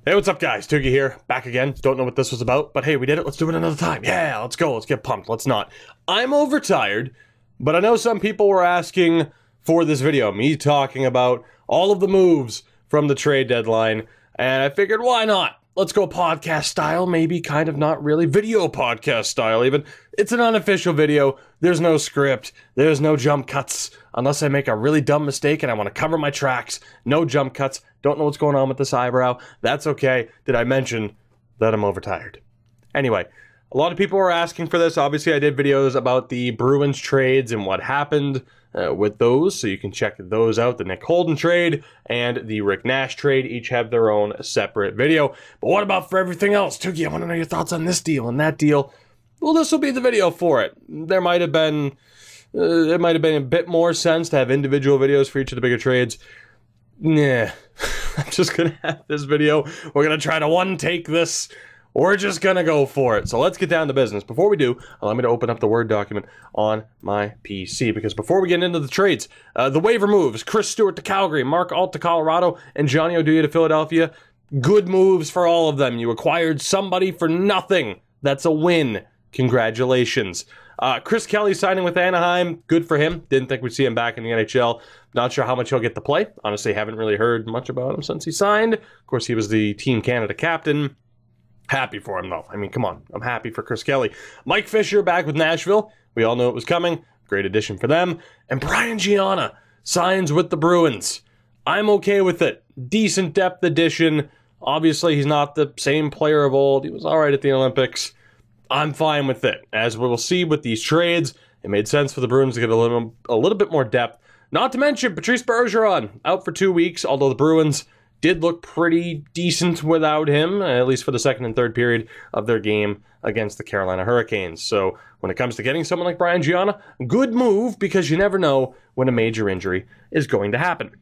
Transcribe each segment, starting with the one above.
Hey, what's up, guys? Tougie here, back again. Don't know what this was about, but hey, we did it. Let's do it another time. Yeah, let's go. Let's get pumped. Let's not. I'm overtired, but I know some people were asking for this video, me talking about all of the moves from the trade deadline, and I figured, why not? Let's go podcast style, maybe, kind of, not really. Video podcast style, even. It's an unofficial video. There's no script. There's no jump cuts. Unless I make a really dumb mistake and I want to cover my tracks. No jump cuts. Don't know what's going on with this eyebrow. That's okay. Did I mention that I'm overtired? Anyway, a lot of people were asking for this. Obviously, I did videos about the Bruins trades and what happened with those, so you can check those out. The Nick Holden trade and the Rick Nash trade each have their own separate video. But what about for everything else? Tougie, I want to know your thoughts on this deal and that deal. Well, this will be the video for it. There might have been, it might have been a bit more sense to have individual videos for each of the bigger trades. Nah, I'm just gonna have this video. We're gonna try to one-take this. We're just gonna go for it. So let's get down to business. Before we do, allow me to open up the Word document on my PC, because before we get into the trades, the waiver moves: Chris Stewart to Calgary, Mark Alt to Colorado, and Johnny Oduya to Philadelphia. Good moves for all of them. You acquired somebody for nothing. That's a win. Congratulations. Chris Kelly signing with Anaheim. Good for him. Didn't think we'd see him back in the NHL. Not sure how much he'll get to play. Honestly, haven't really heard much about him since he signed. Of course, he was the Team Canada captain. Happy for him, though. I mean, come on. I'm happy for Chris Kelly. Mike Fisher back with Nashville. We all knew it was coming. Great addition for them. And Brian Gianna signs with the Bruins. I'm okay with it. Decent depth addition. Obviously, he's not the same player of old. He was all right at the Olympics. I'm fine with it. As we will see with these trades, it made sense for the Bruins to get a little bit more depth. Not to mention Patrice Bergeron out for 2 weeks, although the Bruins did look pretty decent without him, at least for the second and third period of their game against the Carolina Hurricanes. So when it comes to getting someone like Brian Gianna, good move, because you never know when a major injury is going to happen.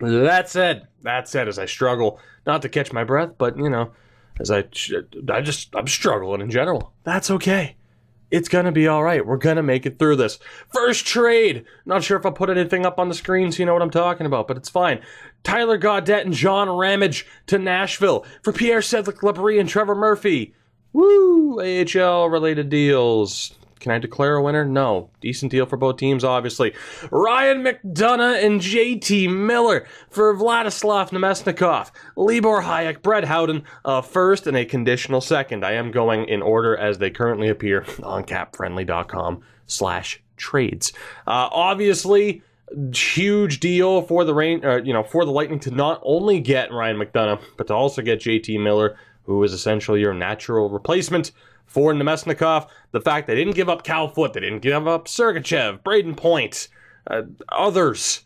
That said, as I struggle not to catch my breath, but, you know, as I'm struggling in general. That's okay. It's going to be all right. We're going to make it through this. First trade. Not sure if I'll put anything up on the screen so you know what I'm talking about, but it's fine. Tyler Gaudette and John Ramage to Nashville for Pierre Cedric Labrie and Trevor Murphy. Woo! AHL-related deals. Can I declare a winner? No. Decent deal for both teams, obviously. Ryan McDonagh and JT Miller for Vladislav Namestnikov. Libor Hayek, Brett Howden, first and a conditional second. I am going in order as they currently appear on capfriendly.com/trades. Obviously, huge deal for the for the Lightning to not only get Ryan McDonagh, but to also get JT Miller, who is essentially your natural replacement for Namestnikov. The fact they didn't give up Cal Foote, they didn't give up Sergachev, Braden Point, others.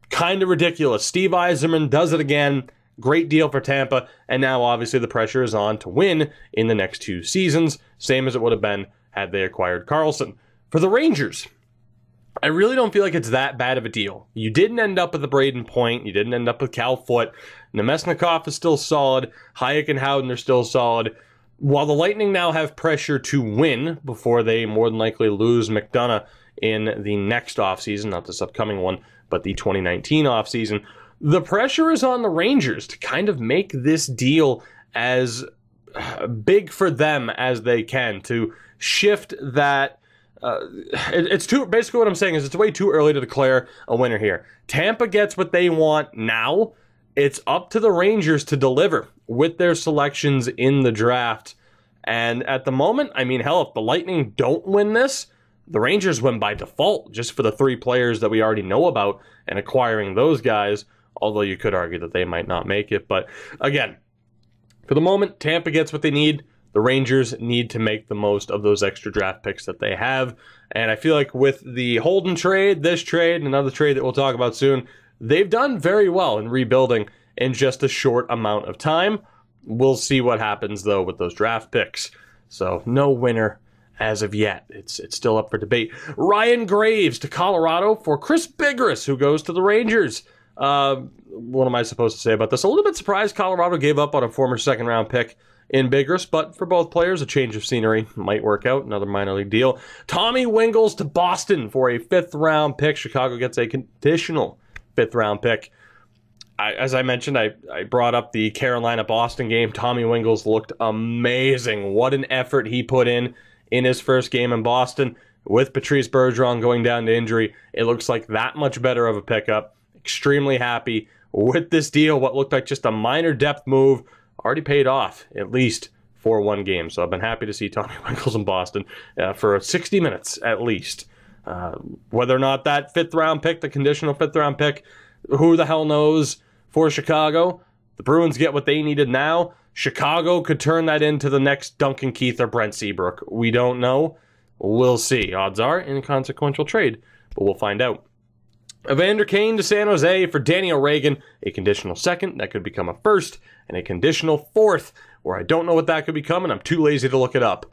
Kind of ridiculous. Steve Yzerman does it again. Great deal for Tampa. And now, obviously, the pressure is on to win in the next 2 seasons, same as it would have been had they acquired Karlsson. For the Rangers, I really don't feel like it's that bad of a deal. You didn't end up with the Braden Point. You didn't end up with Cal Foote. Namestnikov is still solid. Hayek and Howden are still solid. While the Lightning now have pressure to win before they more than likely lose McDonagh in the next offseason, not this upcoming one, but the 2019 offseason, the pressure is on the Rangers to kind of make this deal as big for them as they can, to shift that. Basically what I'm saying is it's way too early to declare a winner here. Tampa gets what they want now. It's up to the Rangers to deliver with their selections in the draft. And at the moment, I mean, hell, if the Lightning don't win this, the Rangers win by default, just for the 3 players that we already know about and acquiring those guys, although you could argue that they might not make it. But again, for the moment, Tampa gets what they need. The Rangers need to make the most of those extra draft picks that they have. And I feel like with the Holden trade, this trade, and another trade that we'll talk about soon, they've done very well in rebuilding in just a short amount of time. We'll see what happens, though, with those draft picks. So, no winner as of yet. It's still up for debate. Ryan Graves to Colorado for Chris Bigras, who goes to the Rangers. What am I supposed to say about this? A little bit surprised Colorado gave up on a former second-round pick in Bigras, but for both players, a change of scenery might work out. Another minor league deal. Tommy Wingels to Boston for a 5th-round pick. Chicago gets a conditional 5th-round pick. as I mentioned, I brought up the Carolina-Boston game. Tommy Wingels looked amazing. What an effort he put in his first game in Boston. With Patrice Bergeron going down to injury, it looks like that much better of a pickup. Extremely happy with this deal. What looked like just a minor depth move already paid off, at least for one game. So I've been happy to see Tommy Wingels in Boston for 60 minutes at least. Whether or not that 5th round pick, the conditional 5th round pick, who the hell knows for Chicago? The Bruins get what they needed now. Chicago could turn that into the next Duncan Keith or Brent Seabrook. We don't know. We'll see. Odds are inconsequential trade, but we'll find out. Evander Kane to San Jose for Danny O'Regan, a conditional 2nd. That could become a 1st, and a conditional 4th, where I don't know what that could become, and I'm too lazy to look it up.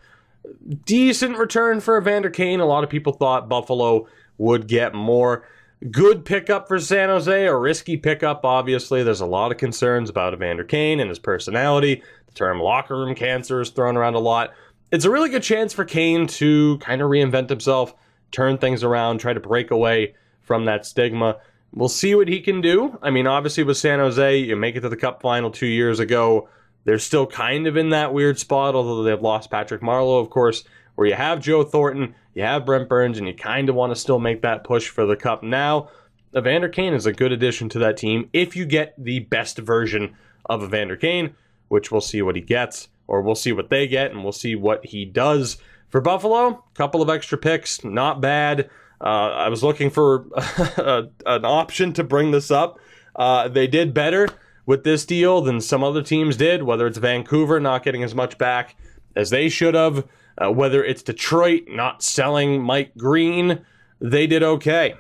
Decent return for Evander Kane. A lot of people thought Buffalo would get more. Good pickup for San Jose, a risky pickup, obviously. There's a lot of concerns about Evander Kane and his personality. The term locker room cancer is thrown around a lot. It's a really good chance for Kane to kind of reinvent himself, turn things around, try to break away from that stigma. We'll see what he can do. I mean, obviously with San Jose, you make it to the Cup final 2 years ago. They're still kind of in that weird spot, although they've lost Patrick Marleau, of course, where you have Joe Thornton, you have Brent Burns, and you kind of want to still make that push for the Cup now. Evander Kane is a good addition to that team if you get the best version of Evander Kane, which we'll see what he gets, or we'll see what they get, and we'll see what he does. For Buffalo, a couple of extra picks, not bad. I was looking for an option to bring this up. They did better with this deal than some other teams did, whether it's Vancouver not getting as much back as they should have, whether it's Detroit not selling Mike Green, they did okay.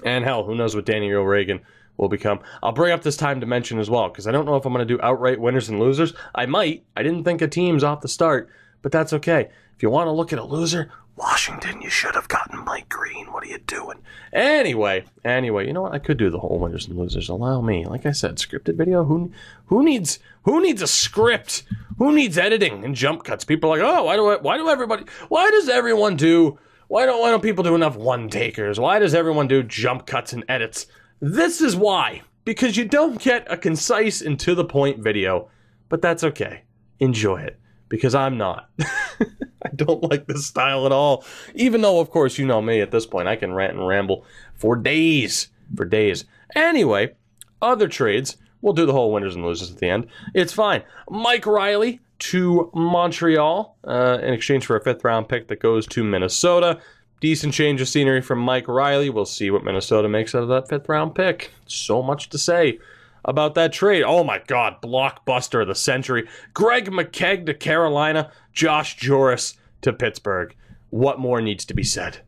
And hell, who knows what Danny O'Regan will become. I'll bring up this time to mention as well, because I don't know if I'm going to do outright winners and losers. I might. I didn't think of teams off the start, but that's okay. If you want to look at a loser, Washington, you should have gotten Mike Green. What are you doing? Anyway, you know what? I could do the whole winners and losers. Allow me. Like I said, scripted video. Who needs a script? Who needs editing and jump cuts? People are like, oh, why don't people do enough one takers? Why does everyone do jump cuts and edits? This is why. Because you don't get a concise and to the point video. But that's okay. Enjoy it. Because I'm not. I don't like this style at all. Even though, of course, you know me at this point. I can rant and ramble for days. Anyway, other trades. We'll do the whole winners and losers at the end. It's fine. Mike Riley to Montreal in exchange for a 5th round pick that goes to Minnesota. Decent change of scenery from Mike Riley. We'll see what Minnesota makes out of that 5th round pick. So much to say about that trade. Oh my God, blockbuster of the century. Greg McKegg to Carolina, Josh Joris to Pittsburgh. What more needs to be said?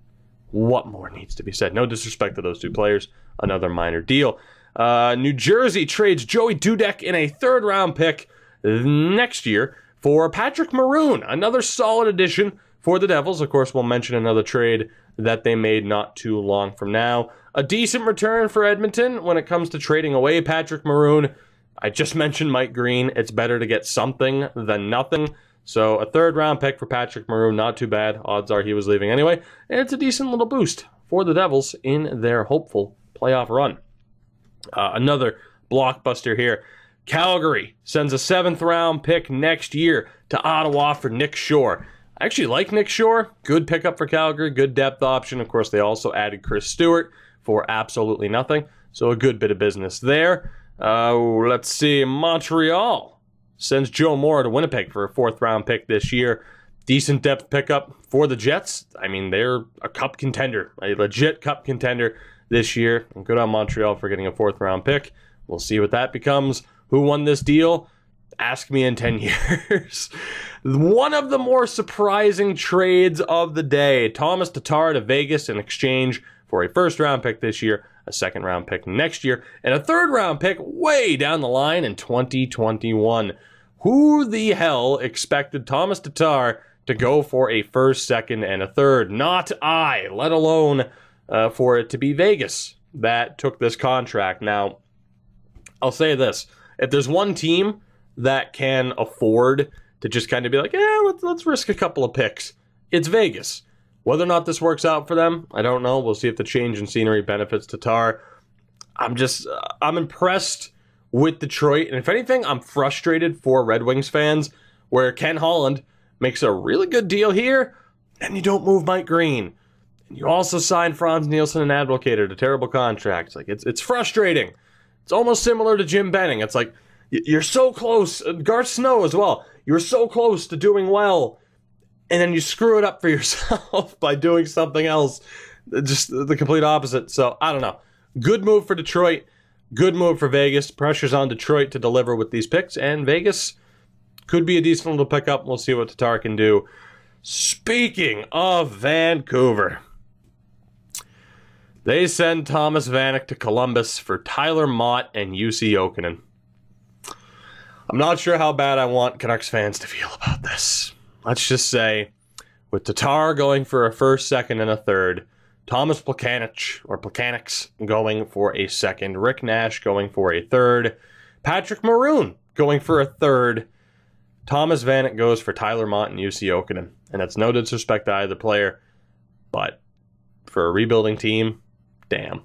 What more needs to be said? No disrespect to those two players. Another minor deal. New Jersey trades Joey Dudek in a 3rd round pick next year for Patrick Maroon. Another solid addition for the Devils. Of course, we'll mention another trade that they made not too long from now. A decent return for Edmonton when it comes to trading away Patrick Maroon. I just mentioned Mike Green. It's better to get something than nothing. So a 3rd round pick for Patrick Maroon, not too bad. Odds are he was leaving anyway. And it's a decent little boost for the Devils in their hopeful playoff run. Another blockbuster here. Calgary sends a 7th round pick next year to Ottawa for Nick Shore. I actually like Nick Shore. Good pickup for Calgary. Good depth option. Of course, they also added Chris Stewart for absolutely nothing. So a good bit of business there. Let's see. Montreal sends Joe Moore to Winnipeg for a 4th round pick this year. Decent depth pickup for the Jets. I mean, they're a cup contender. A legit cup contender this year. And good on Montreal for getting a 4th round pick. We'll see what that becomes. Who won this deal? Ask me in 10 years. One of the more surprising trades of the day. Thomas Tatar to Vegas in exchange for a 1st round pick this year, a 2nd round pick next year, and a 3rd round pick way down the line in 2021. Who the hell expected Thomas Tatar to go for a 1st, 2nd, and a 3rd? Not I, let alone for it to be Vegas that took this contract. Now, I'll say this. If there's one team that can afford to just kind of be like, yeah, let's risk a couple of picks, it's Vegas. Whether or not this works out for them, I don't know. We'll see if the change in scenery benefits Tatar. I'm impressed with Detroit. And if anything, I'm frustrated for Red Wings fans, where Ken Holland makes a really good deal here, and you don't move Mike Green. And you also sign Franz Nielsen and Advocator to terrible contracts. Like, it's frustrating. It's almost similar to Jim Benning. It's like, you're so close. Garth Snow as well. You're so close to doing well, and then you screw it up for yourself by doing something else. Just the complete opposite. So, I don't know. Good move for Detroit. Good move for Vegas. Pressure's on Detroit to deliver with these picks, and Vegas could be a decent little pickup. We'll see what Tatar can do. Speaking of Vancouver, they send Thomas Vanek to Columbus for Tyler Mott and UC Jokinen. I'm not sure how bad I want Canucks fans to feel about this. Let's just say, with Tatar going for a first, second, and a third, Thomas Plekanec going for a second, Rick Nash going for a third, Patrick Maroon going for a third, Thomas Vanek goes for Tyler Mott and UC Jokinen. And that's no disrespect to either player, but for a rebuilding team, damn.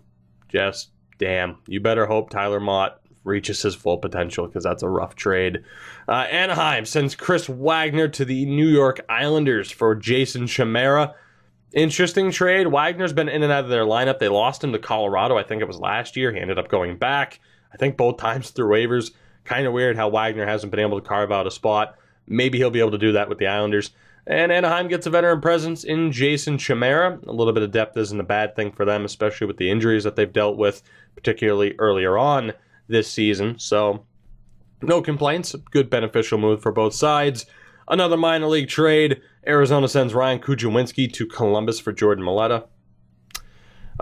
Just damn. You better hope Tyler Mott reaches his full potential, because that's a rough trade. Anaheim sends Chris Wagner to the New York Islanders for Jason Chimera. Interesting trade. Wagner's been in and out of their lineup. They lost him to Colorado, I think it was last year. He ended up going back, I think both times through waivers. Kind of weird how Wagner hasn't been able to carve out a spot. Maybe he'll be able to do that with the Islanders. And Anaheim gets a veteran presence in Jason Chimera. A little bit of depth isn't a bad thing for them, especially with the injuries that they've dealt with, particularly earlier on this season. So, no complaints. Good beneficial move for both sides. Another minor league trade. Arizona sends Ryan Kujawinski to Columbus for Jordan Maleta.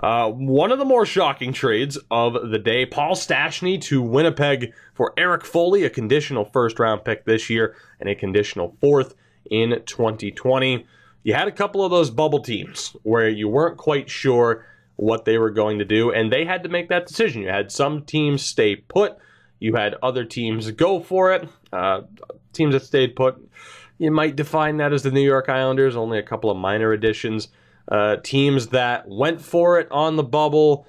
One of the more shocking trades of the day, Paul Stastny to Winnipeg for Eric Foley, a conditional first-round pick this year and a conditional fourth in 2020. You had a couple of those bubble teams where you weren't quite sure what they were going to do, and they had to make that decision. You had some teams stay put. You had other teams go for it. Teams that stayed put, you might define that as the New York Islanders, only a couple of minor additions. Teams that went for it on the bubble,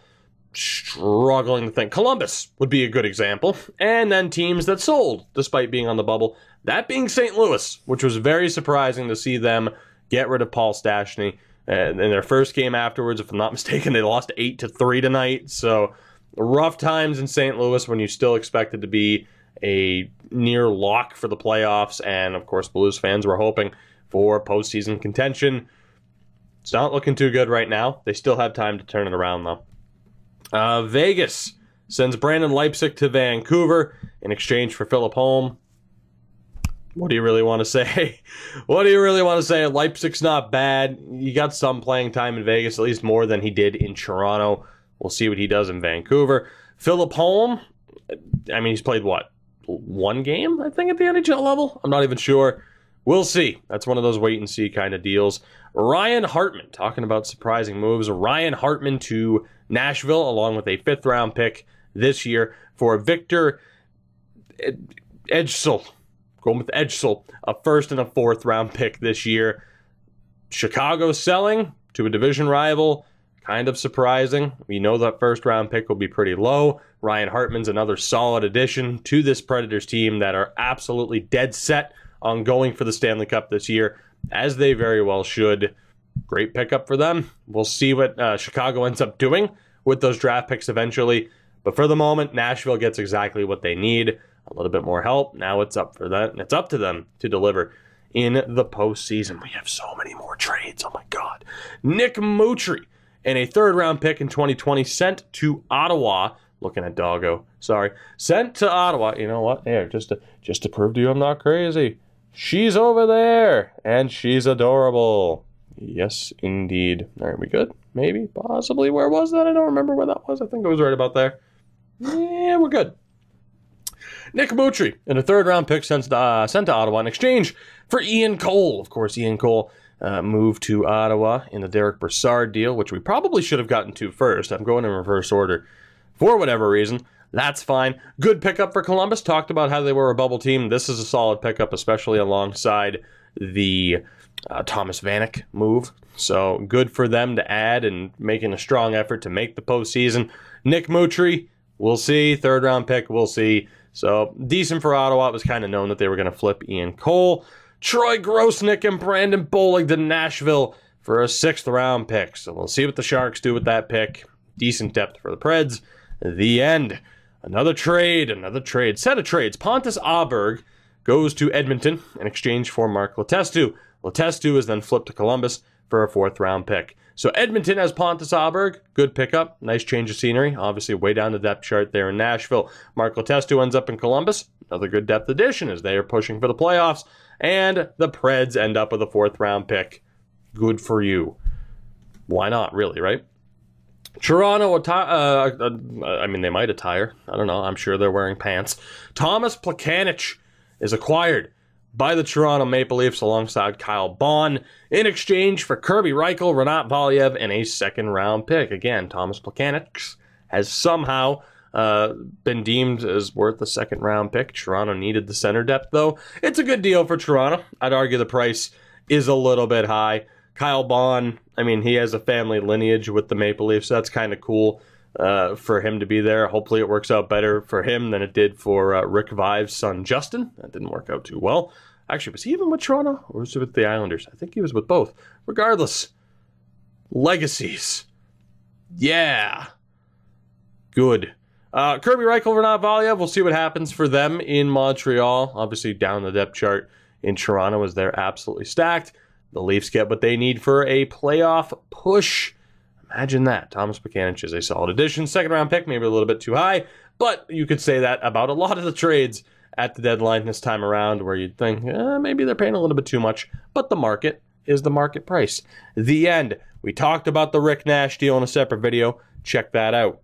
struggling to think. Columbus would be a good example. And then teams that sold despite being on the bubble. That being St. Louis, which was very surprising to see them get rid of Paul Stastny. In their first game afterwards, if I'm not mistaken, they lost 8-3 tonight. So rough times in St. Louis when you still expected to be a near lock for the playoffs. And of course, Blues fans were hoping for postseason contention. It's not looking too good right now. They still have time to turn it around, though. Vegas sends Brandon Leipsic to Vancouver in exchange for Philip Holm. What do you really want to say? What do you really want to say? Leipzig's not bad. He got some playing time in Vegas, at least more than he did in Toronto. We'll see what he does in Vancouver. Philip Holm, I mean, he's played, what, one game, I think, at the NHL level? I'm not even sure. We'll see. That's one of those wait-and-see kind of deals. Ryan Hartman, talking about surprising moves. Ryan Hartman to Nashville, along with a fifth-round pick this year for Victor Ejdsell. Going with Ejdsell, a first and a fourth-round pick this year. Chicago selling to a division rival, kind of surprising. We know that first-round pick will be pretty low. Ryan Hartman's another solid addition to this Predators team that are absolutely dead set on going for the Stanley Cup this year, as they very well should. Great pickup for them. We'll see what Chicago ends up doing with those draft picks eventually. But for the moment, Nashville gets exactly what they need. A little bit more help. Now it's up for them. It's up to them to deliver in the postseason. We have so many more trades. Oh my God. Nick Mutry and a third-round pick in 2020 sent to Ottawa. Looking at Doggo. Sorry. Sent to Ottawa. You know what? Here, just to prove to you I'm not crazy. She's over there, and she's adorable. Yes, indeed. Are we good? Maybe, possibly. Where was that? I don't remember where that was. I think it was right about there. Yeah, we're good. Nick Mutry and a third-round pick sent to Ottawa in exchange for Ian Cole. Of course, Ian Cole moved to Ottawa in the Derick Brassard deal, which we probably should have gotten to first. I'm going in reverse order for whatever reason. That's fine. Good pickup for Columbus. Talked about how they were a bubble team. This is a solid pickup, especially alongside the Thomas Vanek move. So good for them to add and making a strong effort to make the postseason. Nick Mutry, We'll see. Third round pick, we'll see. So decent for Ottawa. It was kind of known that they were going to flip Ian Cole. Troy Grosenick and Brandon Bollig to Nashville for a 6th round pick. So we'll see what the Sharks do with that pick. Decent depth for the Preds. The end. Another trade. Set of trades. Pontus Aberg goes to Edmonton in exchange for Mark Letestu. Letestu is then flipped to Columbus for a 4th round pick. So Edmonton has Pontus Aberg. Good pickup. Nice change of scenery. Obviously way down the depth chart there in Nashville. Mark Letestu ends up in Columbus. Another good depth addition as they are pushing for the playoffs. And the Preds end up with a 4th round pick. Good for you. Why not, really, right? Toronto, I mean, they might attire. I don't know. I'm sure they're wearing pants. Thomas Plekanec is acquired by the Toronto Maple Leafs alongside Kyle Baun in exchange for Kirby Reichel, Renat Valiev, and a 2nd round pick. Again, Thomas Plekanec has somehow been deemed as worth a 2nd round pick. Toronto needed the center depth, though. It's a good deal for Toronto. I'd argue the price is a little bit high. Kyle Baun, I mean, he has a family lineage with the Maple Leafs, so that's kind of cool for him to be there. Hopefully it works out better for him than it did for Rick Vive's son, Justin. That didn't work out too well. Actually, was he even with Toronto, or was he with the Islanders? I think he was with both. Regardless, legacies. Yeah. Good. Kirby Reichel, Renat Valiev, we'll see what happens for them in Montreal. Obviously, down the depth chart in Toronto as they're absolutely stacked. The Leafs get what they need for a playoff push. Imagine that. Thomas Plekanec is a solid addition. 2nd round pick, maybe a little bit too high, but you could say that about a lot of the trades at the deadline this time around where you'd think, maybe they're paying a little bit too much, but the market is the market price. The end. We talked about the Rick Nash deal in a separate video. Check that out.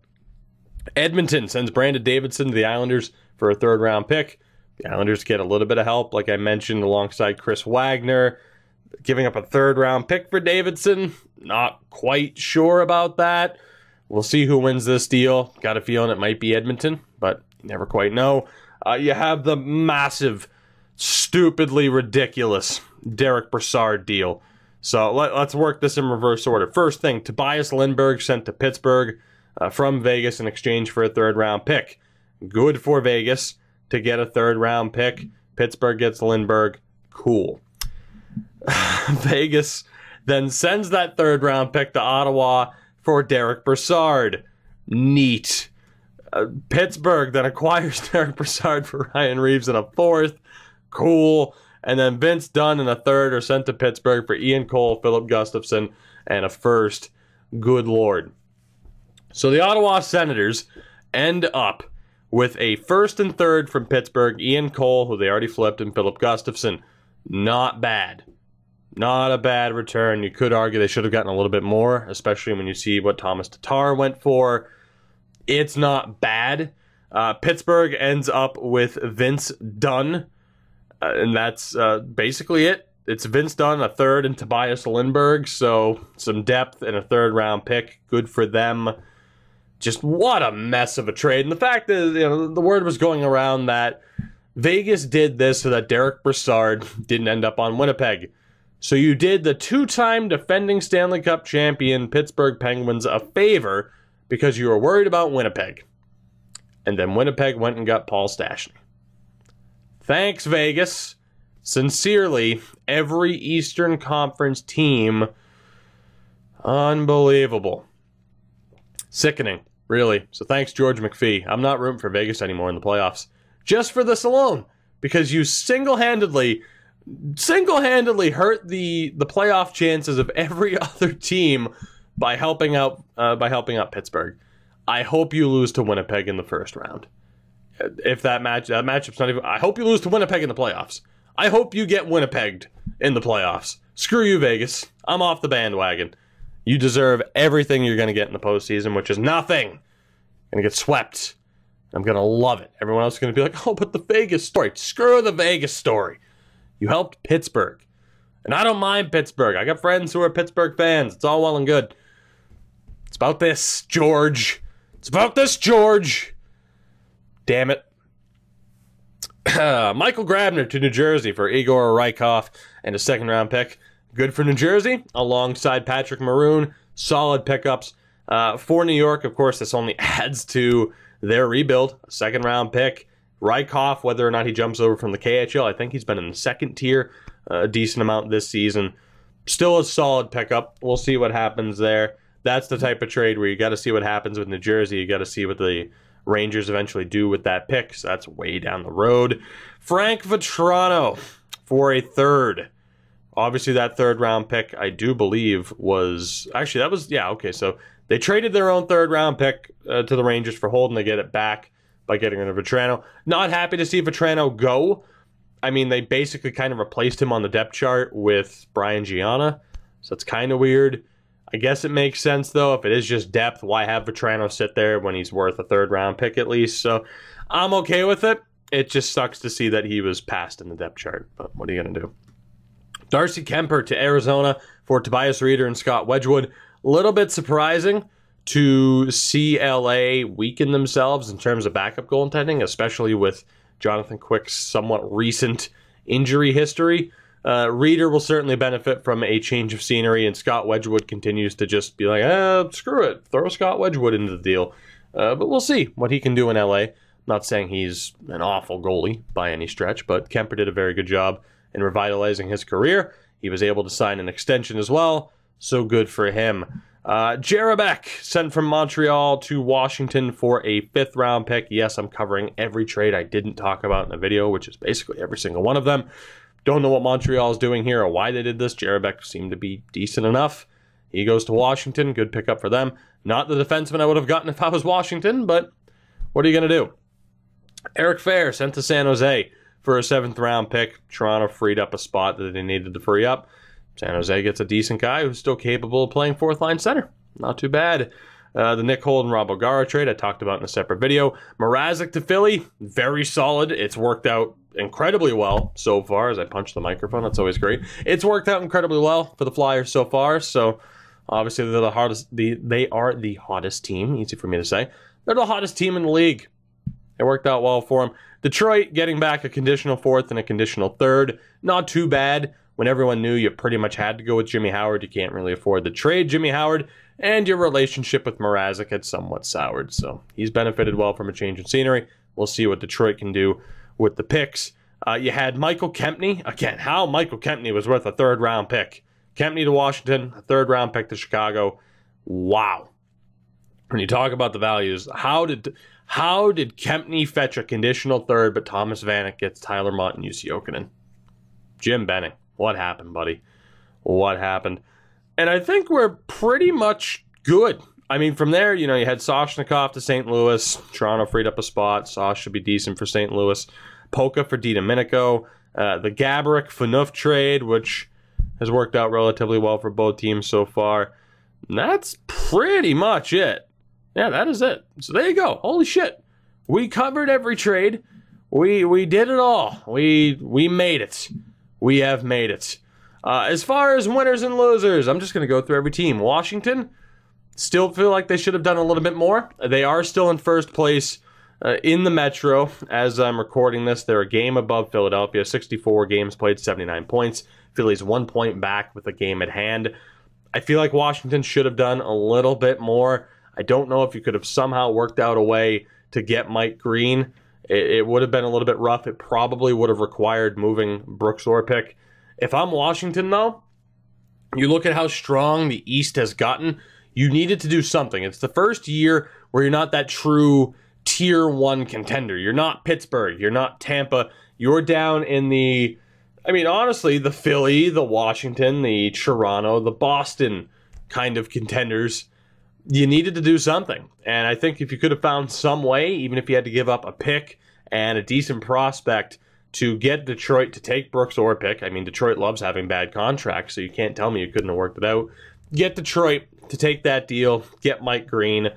Edmonton sends Brandon Davidson to the Islanders for a 3rd round pick. The Islanders get a little bit of help, like I mentioned, alongside Chris Wagner. Giving up a 3rd round pick for Davidson, not quite sure about that. We'll see who wins this deal. Got a feeling it might be Edmonton, but you never quite know. You have the massive, stupidly ridiculous Derick Brassard deal. So let's work this in reverse order. First thing, Tobias Lindbergh sent to Pittsburgh from Vegas in exchange for a 3rd round pick. Good for Vegas to get a 3rd round pick. Pittsburgh gets Lindbergh. Cool. Vegas then sends that 3rd round pick to Ottawa for Derick Brassard. Neat. Pittsburgh then acquires Derick Brassard for Ryan Reeves in a 4th. Cool. And then Vince Dunn in a 3rd are sent to Pittsburgh for Ian Cole, Philip Gustafson, and a 1st. Good Lord. So the Ottawa Senators end up with a 1st and 3rd from Pittsburgh, Ian Cole, who they already flipped, and Philip Gustafson. Not bad. Not a bad return. You could argue they should have gotten a little bit more, especially when you see what Thomas Tatar went for. It's not bad. Pittsburgh ends up with Vince Dunn, and that's basically it. It's Vince Dunn, a 3rd, and Tobias Lindbergh, so some depth and a 3rd round pick. Good for them. Just what a mess of a trade. And the fact is, the word was going around that Vegas did this so that Derick Brassard didn't end up on Winnipeg. So you did the 2-time defending Stanley Cup champion Pittsburgh Penguins a favor because you were worried about Winnipeg. And then Winnipeg went and got Paul Stastny. Thanks, Vegas. Sincerely, every Eastern Conference team. Unbelievable. Sickening, really. So thanks, George McPhee. I'm not rooting for Vegas anymore in the playoffs. Just for this alone. Because you single-handedly hurt the playoff chances of every other team by helping out Pittsburgh. I hope you lose to Winnipeg in the 1st round. If that matchup's not even, I hope you lose to Winnipeg in the playoffs. I hope you get Winnipegged in the playoffs. Screw you, Vegas. I'm off the bandwagon. You deserve everything you're going to get in the postseason, which is nothing. Going to get swept. I'm going to love it. Everyone else is going to be like, oh, but the Vegas story. Screw the Vegas story. You helped Pittsburgh. And I don't mind Pittsburgh. I got friends who are Pittsburgh fans. It's all well and good. It's about this, George. It's about this, George. Damn it. Michael Grabner to New Jersey for Igor Rykov and a 2nd round pick. Good for New Jersey, alongside Patrick Maroon. Solid pickups. For New York, of course, this only adds to their rebuild, a second-round pick. Rykhoff, whether or not he jumps over from the KHL, I think he's been in the second tier a decent amount this season. Still a solid pickup. We'll see what happens there. That's the type of trade where you got to see what happens with New Jersey. You got to see what the Rangers eventually do with that pick. So that's way down the road. Frank Vatrano for a third. Obviously, that third-round pick, I do believe, was... Actually, that was... Yeah, okay, so they traded their own third-round pick to the Rangers for Holden. They get it back by getting rid of Vatrano. Not happy to see Vatrano go. I mean, they basically kind of replaced him on the depth chart with Brian Gianna, so it's kind of weird. I guess it makes sense, though. If it is just depth, why have Vatrano sit there when he's worth a third-round pick at least? So I'm okay with it. It just sucks to see that he was passed in the depth chart, but what are you going to do? Darcy Kemper to Arizona for Tobias Reeder and Scott Wedgwood. A little bit surprising to see LA weaken themselves in terms of backup goaltending, especially with Jonathan Quick's somewhat recent injury history. Reeder will certainly benefit from a change of scenery, and Scott Wedgwood continues to just be like, screw it, throw Scott Wedgwood into the deal. But we'll see what he can do in LA. Not saying he's an awful goalie by any stretch, but Kemper did a very good job in revitalizing his career. He was able to sign an extension as well, so good for him. Jarabek sent from Montreal to Washington for a fifth-round pick. Yes, I'm covering every trade I didn't talk about in the video, which is basically every single one of them. Don't know what Montreal is doing here or why they did this. Jarabek seemed to be decent enough. He goes to Washington. Good pickup for them. Not the defenseman I would have gotten if I was Washington, but what are you going to do? Eric Fair sent to San Jose for a seventh-round pick. Toronto freed up a spot that they needed to free up. San Jose gets a decent guy who's still capable of playing fourth-line center. Not too bad. The Nick Holden Rob O'Gara trade I talked about in a separate video. Mrazek to Philly, very solid. It's worked out incredibly well so far. As I punch the microphone, that's always great. It's worked out incredibly well for the Flyers so far. So obviously they're the hottest. They are the hottest team. Easy for me to say. They're the hottest team in the league. It worked out well for them. Detroit getting back a conditional fourth and a conditional third. Not too bad. When everyone knew you pretty much had to go with Jimmy Howard, you can't really afford to trade Jimmy Howard, and your relationship with Mrazek had somewhat soured. So he's benefited well from a change in scenery. We'll see what Detroit can do with the picks. You had Michael Kempny. Again, how Michael Kempny was worth a third-round pick. Kempny to Washington, a third-round pick to Chicago. Wow. When you talk about the values, how did Kempny fetch a conditional third, but Thomas Vanek gets Tyler Mott and UC Jokinen? Jim Benning. What happened, buddy? What happened? And I think we're pretty much good. I mean, from there, you had Soshnikov to St. Louis. Toronto freed up a spot. Sosh should be decent for St. Louis. Polka for DiDomenico. The Gaborik-Phaneuf trade, which has worked out relatively well for both teams so far. And that's pretty much it. Yeah, that is it. So there you go. Holy shit. We covered every trade. We did it all. We made it. We have made it. As far as winners and losers, I'm just going to go through every team. Washington, still feel like they should have done a little bit more. They are still in first place in the Metro. As I'm recording this, they're a game above Philadelphia. 64 games played, 79 points. Philly's 1 point back with a game at hand. I feel like Washington should have done a little bit more. I don't know if you could have somehow worked out a way to get Mike Green. It would have been a little bit rough. It probably would have required moving Brooks Orpik. If I'm Washington, though, you look at how strong the East has gotten, you needed to do something. It's the first year where you're not that true Tier 1 contender. You're not Pittsburgh. You're not Tampa. You're down in the, honestly, the Philly, the Washington, the Toronto, the Boston kind of contenders. You needed to do something. And I think if you could have found some way, even if you had to give up a pick and a decent prospect to get Detroit to take Brooks Orpik. Detroit loves having bad contracts, so you can't tell me you couldn't have worked it out. Get Detroit to take that deal, get Mike Green,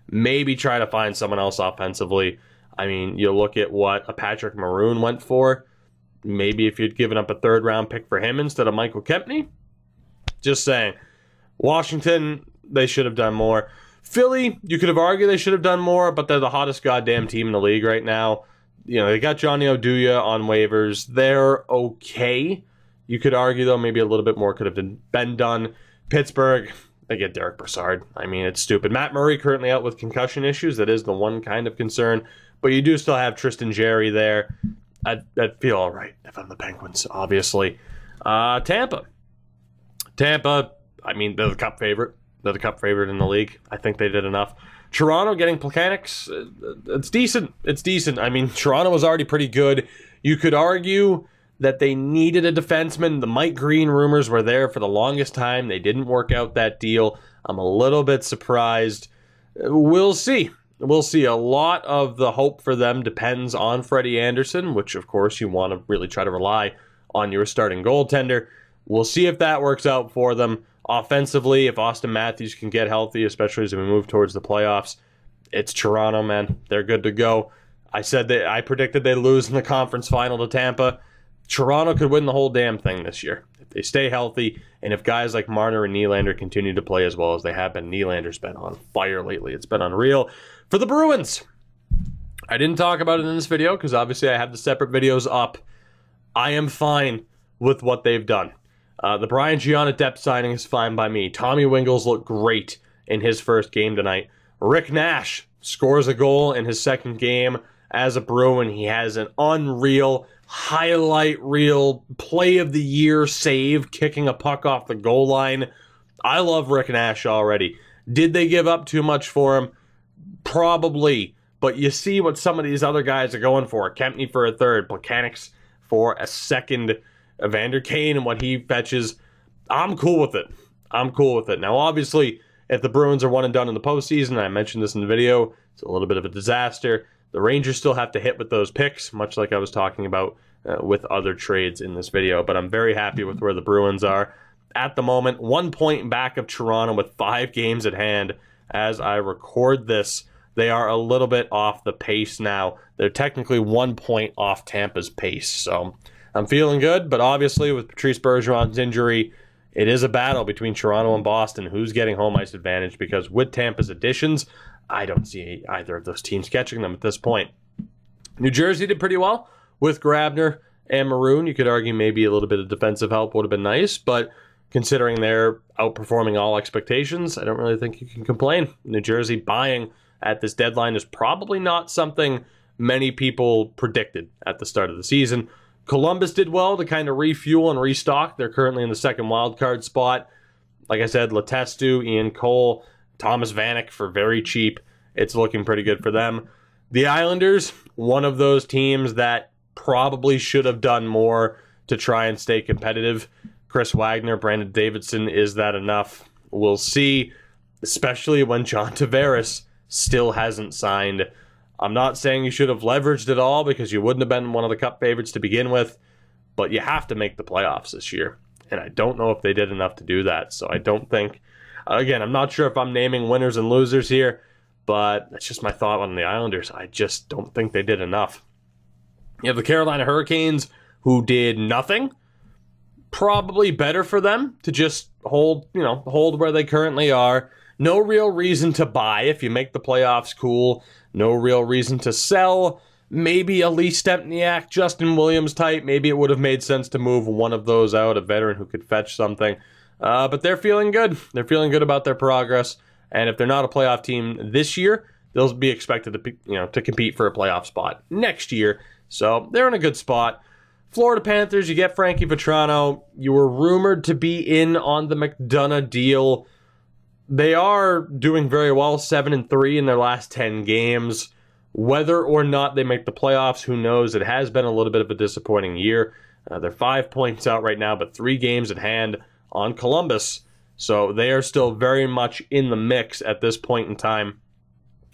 maybe try to find someone else offensively. You look at what a Patrick Maroon went for. Maybe if you'd given up a third-round pick for him instead of Michael Kempny. Just saying. Washington, they should have done more. Philly, you could have argued they should have done more, but they're the hottest goddamn team in the league right now. They got Johnny Oduya on waivers. They're okay. You could argue, though, maybe a little bit more could have been done. Pittsburgh, they get Derick Brassard. I mean, it's stupid. Matt Murray currently out with concussion issues. That is the one kind of concern. But you do still have Tristan Jarry there. I'd feel all right if I'm the Penguins, obviously. Tampa, I mean, they're the cup favorite. They're the cup favorite in the league. I think they did enough. Toronto getting Plekanec, it's decent. It's decent. I mean, Toronto was already pretty good. You could argue that they needed a defenseman. The Mike Green rumors were there for the longest time. They didn't work out that deal. I'm a little bit surprised. We'll see. We'll see. A lot of the hope for them depends on Freddie Anderson, which, of course, you want to really try to rely on your starting goaltender. We'll see if that works out for them. Offensively, if Austin Matthews can get healthy, especially as we move towards the playoffs, it's Toronto, man. They're good to go. I predicted they'd lose in the conference final to Tampa. Toronto could win the whole damn thing this year if they stay healthy, and if guys like Marner and Nylander continue to play as well as they have been. Nylander's been on fire lately. It's been unreal. For the Bruins, I didn't talk about it in this video because obviously I have the separate videos up. I am fine with what they've done. The Brian Gianna depth signing is fine by me. Tommy Wingels looked great in his first game tonight. Rick Nash scores a goal in his second game as a Bruin. He has an unreal highlight reel play of the year save, kicking a puck off the goal line. I love Rick Nash already. Did they give up too much for him? Probably. But you see what some of these other guys are going for. Kempney for a third, Plekanec for a second, Evander, Kane and what he fetches. I'm cool with it. I'm cool with it. Now, obviously, if the Bruins are one and done in the postseason, I mentioned this in the video, it's a little bit of a disaster. The Rangers still have to hit with those picks, much like I was talking about with other trades in this video. But I'm very happy with where the Bruins are at the moment. 1 point back of Toronto with 5 games at hand as I record this. They are a little bit off the pace now. They're technically 1 point off Tampa's pace. So I'm feeling good, but obviously with Patrice Bergeron's injury, it is a battle between Toronto and Boston. Who's getting home ice advantage? Because with Tampa's additions, I don't see either of those teams catching them at this point. New Jersey did pretty well with Grabner and Maroon. You could argue maybe a little bit of defensive help would have been nice, but considering they're outperforming all expectations, I don't really think you can complain. New Jersey buying at this deadline is probably not something many people predicted at the start of the season. Columbus did well to kind of refuel and restock. They're currently in the second wildcard spot. Like I said, Letestu, Ian Cole, Thomas Vanek for very cheap. It's looking pretty good for them. The Islanders, one of those teams that probably should have done more to try and stay competitive. Chris Wagner, Brandon Davidson, is that enough? We'll see, especially when John Tavares still hasn't signed. I'm not saying you should have leveraged it all because you wouldn't have been one of the cup favorites to begin with, but you have to make the playoffs this year. And I don't know if they did enough to do that. So I don't think, again, I'm not sure if I'm naming winners and losers here, but that's just my thought on the Islanders. I just don't think they did enough. You have the Carolina Hurricanes, who did nothing. Probably better for them to just hold where they currently are. No real reason to buy if you make the playoffs, cool. No real reason to sell. Maybe a Lee Stempniak, Justin Williams type. Maybe it would have made sense to move one of those out, a veteran who could fetch something. But they're feeling good. They're feeling good about their progress. And if they're not a playoff team this year, they'll be expected to compete for a playoff spot next year. So they're in a good spot. Florida Panthers, you get Frankie Vatrano. You were rumored to be in on the McDonagh deal. They are doing very well, 7-3 in their last 10 games. Whether or not they make the playoffs, who knows? It has been a little bit of a disappointing year. They're 5 points out right now, but 3 games at hand on Columbus. So they are still very much in the mix at this point in time.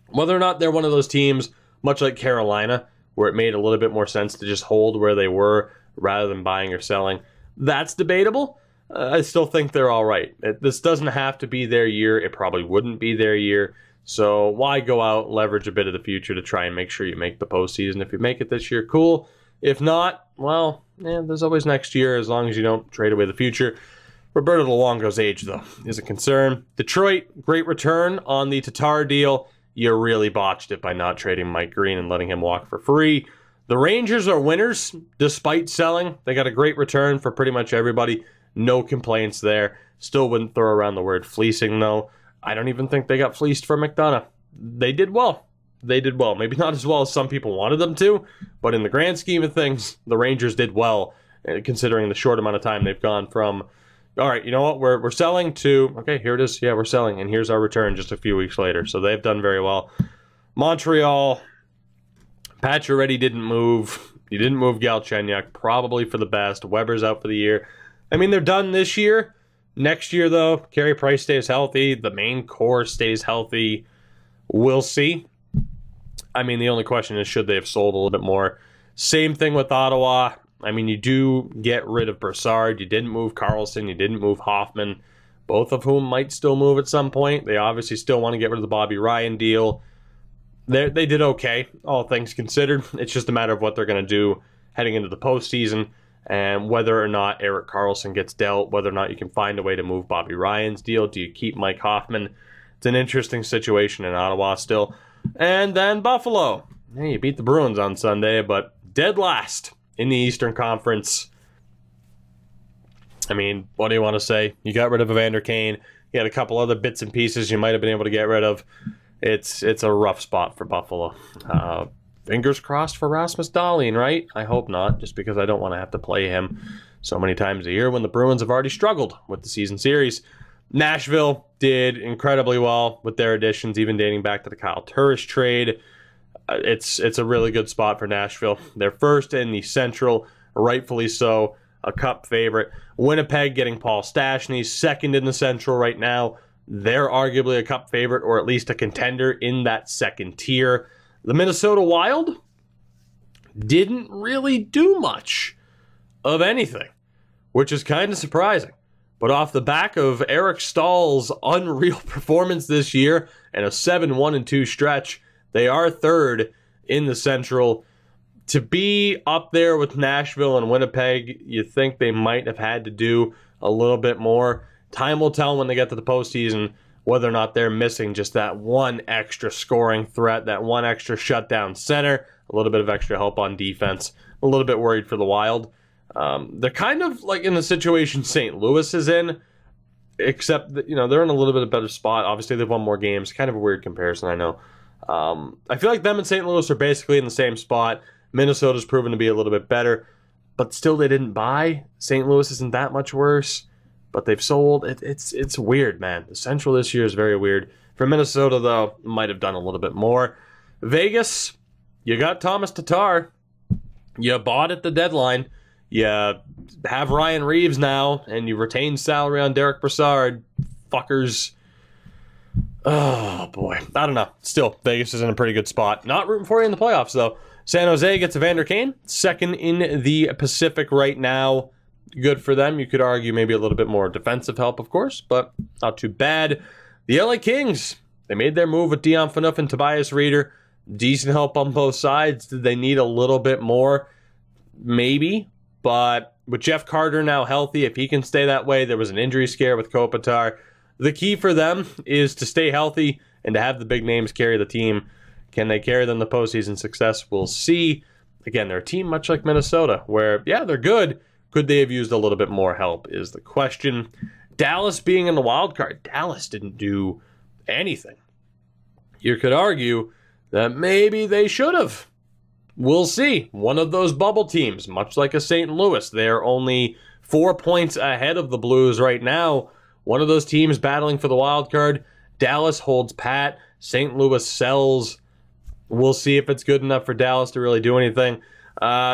Whether or not they're one of those teams, much like Carolina, where it made a little bit more sense to just hold where they were rather than buying or selling, that's debatable. I still think they're all right. This doesn't have to be their year. It probably wouldn't be their year. So why go out, leverage a bit of the future to try and make sure you make the postseason? If you make it this year, cool. If not, well, there's always next year as long as you don't trade away the future. Roberto Luongo's age, though, is a concern. Detroit, great return on the Tatar deal. You really botched it by not trading Mike Green and letting him walk for free. The Rangers are winners despite selling. They got a great return for pretty much everybody. No complaints there. Still wouldn't throw around the word fleecing, though. I don't even think they got fleeced from McDonagh. They did well. They did well. Maybe not as well as some people wanted them to, but in the grand scheme of things, the Rangers did well, considering the short amount of time they've gone from, all right, you know what, we're selling to, okay, here it is, yeah, we're selling, and here's our return just a few weeks later. So they've done very well. Montreal, Pacioretty didn't move. You didn't move Galchenyuk, probably for the best. Weber's out for the year. I mean, they're done this year. Next year, though, Carey Price stays healthy. The main core stays healthy. We'll see. I mean, the only question is, should they have sold a little bit more? Same thing with Ottawa. I mean, you do get rid of Brassard. You didn't move Carlson. You didn't move Hoffman, both of whom might still move at some point. They obviously still want to get rid of the Bobby Ryan deal. They did okay, all things considered. It's just a matter of what they're going to do heading into the postseason and whether or not Erik Karlsson gets dealt, whether or not you can find a way to move Bobby Ryan's deal. Do you keep Mike Hoffman? It's an interesting situation in Ottawa still. And then Buffalo. Hey, you beat the Bruins on Sunday, but dead last in the Eastern Conference. I mean, what do you want to say? You got rid of Evander, Kane. You had a couple other bits and pieces you might have been able to get rid of. It's a rough spot for Buffalo. Fingers crossed for Rasmus Dahlin, right? I hope not, just because I don't want to have to play him so many times a year when the Bruins have already struggled with the season series. Nashville did incredibly well with their additions, even dating back to the Kyle Turris trade. It's a really good spot for Nashville. They're first in the Central, rightfully so, a cup favorite. Winnipeg getting Paul Stastny, second in the Central right now. They're arguably a cup favorite, or at least a contender in that second tier. The Minnesota Wild didn't really do much of anything, which is kind of surprising. But off the back of Eric Stahl's unreal performance this year and a 7-1-2 stretch, they are third in the Central. To be up there with Nashville and Winnipeg, you think they might have had to do a little bit more. Time will tell when they get to the postseason whether or not they're missing just that one extra scoring threat, that one extra shutdown center, a little bit of extra help on defense. A little bit worried for the Wild. They're kind of like in the situation St. Louis is in, except that, you know, they're in a little bit of a better spot. Obviously, they've won more games. Kind of a weird comparison, I know. I feel like them and St. Louis are basically in the same spot. Minnesota's proven to be a little bit better, but still they didn't buy. St. Louis isn't that much worse, but they've sold. It's weird, man. The Central this year is very weird. For Minnesota, though, might have done a little bit more. Vegas, you got Thomas Tatar. You bought at the deadline. You have Ryan Reeves now, and you retain salary on Derick Brassard. Fuckers. Oh, boy. I don't know. Still, Vegas is in a pretty good spot. Not rooting for you in the playoffs, though. San Jose gets Evander, Kane. Second in the Pacific right now. Good for them. You could argue maybe a little bit more defensive help, of course, but not too bad. The LA Kings, they made their move with Dion Phaneuf and Tobias Reeder. Decent help on both sides. Did they need a little bit more? Maybe. But with Jeff Carter now healthy, if he can stay that way, there was an injury scare with Kopitar. The key for them is to stay healthy and to have the big names carry the team. Can they carry them to postseason success? We'll see. Again, they're a team much like Minnesota, where, yeah, they're good. Could they have used a little bit more help is the question. Dallas being in the wild card, Dallas didn't do anything. You could argue that maybe they should have. We'll see. One of those bubble teams, much like a St. Louis, they're only 4 points ahead of the Blues right now. One of those teams battling for the wild card. Dallas holds pat. St. Louis sells. We'll see if it's good enough for Dallas to really do anything.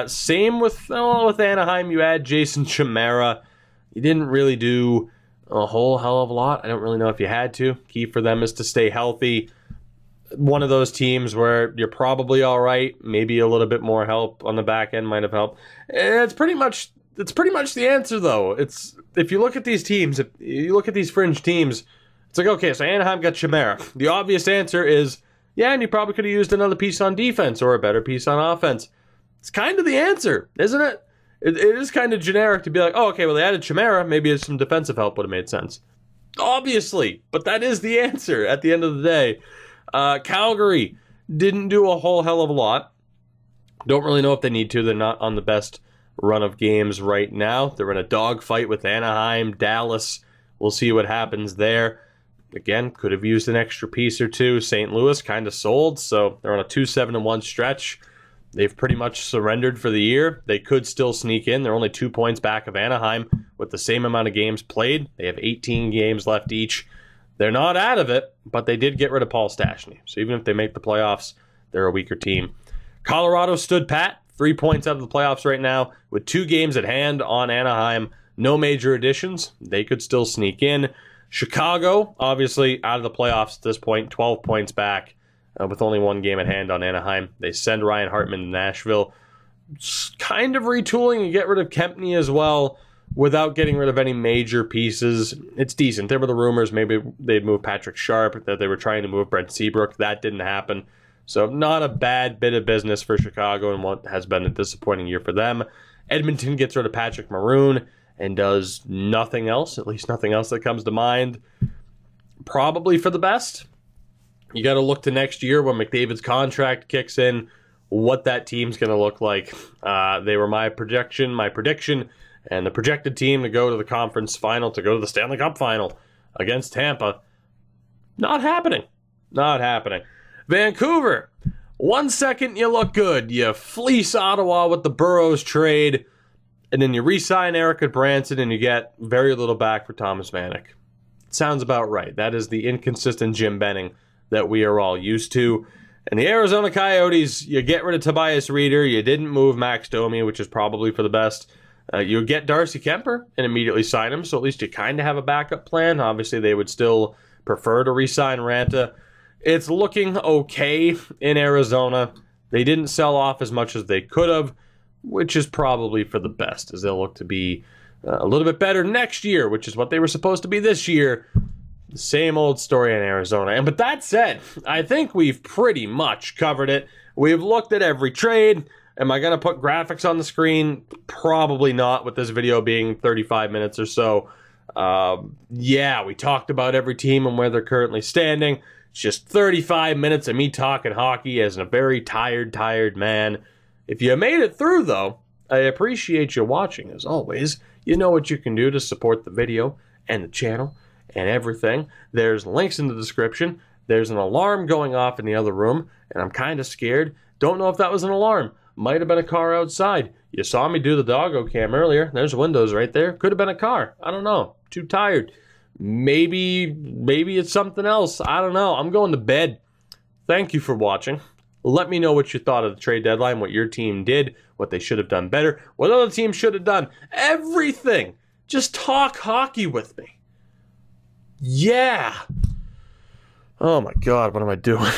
Same with Anaheim. You add Jason Chimera. You didn't really do a whole hell of a lot. I don't really know if you had to. Key for them is to stay healthy. One of those teams where you're probably all right. Maybe a little bit more help on the back end might have helped. It's pretty much the answer, though. It's if you look at these teams, if you look at these fringe teams, it's like, okay, so Anaheim got Chimera. The obvious answer is, yeah, and you probably could have used another piece on defense or a better piece on offense. It's kind of the answer, isn't it? It is kind of generic to be like, oh, okay, well, they added Chimera. Maybe some defensive help would have made sense. Obviously, but that is the answer at the end of the day. Calgary didn't do a whole hell of a lot. Don't really know if they need to. They're not on the best run of games right now. They're in a dogfight with Anaheim, Dallas. We'll see what happens there. Again, could have used an extra piece or two. St. Louis kind of sold, so they're on a 2-7-1 stretch. They've pretty much surrendered for the year. They could still sneak in. They're only 2 points back of Anaheim with the same amount of games played. They have 18 games left each. They're not out of it, but they did get rid of Paul Stastny. So even if they make the playoffs, they're a weaker team. Colorado stood pat, 3 points out of the playoffs right now, with 2 games at hand on Anaheim. No major additions. They could still sneak in. Chicago, obviously out of the playoffs at this point, 12 points back with only 1 game at hand on Anaheim. They send Ryan Hartman to Nashville. Kind of retooling and get rid of Kempny as well without getting rid of any major pieces. It's decent. There were the rumors maybe they'd move Patrick Sharp, that they were trying to move Brent Seabrook. That didn't happen. So not a bad bit of business for Chicago and what has been a disappointing year for them. Edmonton gets rid of Patrick Maroon and does nothing else, at least nothing else that comes to mind. Probably for the best. You got to look to next year when McDavid's contract kicks in, what that team's going to look like. They were my prediction, and the projected team to go to the conference final, to go to the Stanley Cup final against Tampa. Not happening. Not happening. Vancouver, 1 second you look good. You fleece Ottawa with the Burrows trade, and then you re-sign Eric Branson, and you get very little back for Thomas Vanek. Sounds about right. That is the inconsistent Jim Benning that we are all used to. And the Arizona Coyotes, you get rid of Tobias Reeder. You didn't move Max Domi, which is probably for the best. You get Darcy Kemper and immediately sign him, so at least you kind of have a backup plan. Obviously, they would still prefer to re-sign Ranta. It's looking okay in Arizona. They didn't sell off as much as they could have, which is probably for the best, as they'll look to be a little bit better next year, which is what they were supposed to be this year. The same old story in Arizona. And but that said, I think we've pretty much covered it. We've looked at every trade. Am I going to put graphics on the screen? Probably not, with this video being 35 minutes or so. Yeah, we talked about every team and where they're currently standing. It's just 35 minutes of me talking hockey as a very tired man. If you made it through, though, I appreciate you watching, as always. You know what you can do to support the video and the channel and everything. There's links in the description. There's an alarm going off in the other room, and I'm kind of scared. Don't know if that was an alarm. Might have been a car outside. You saw me do the doggo cam earlier. There's windows right there. Could have been a car. I don't know. Too tired. Maybe it's something else. I don't know. I'm going to bed. Thank you for watching. Let me know what you thought of the trade deadline, what your team did, what they should have done better, what other teams should have done. Everything. Just talk hockey with me. Yeah. Oh my God, what am I doing?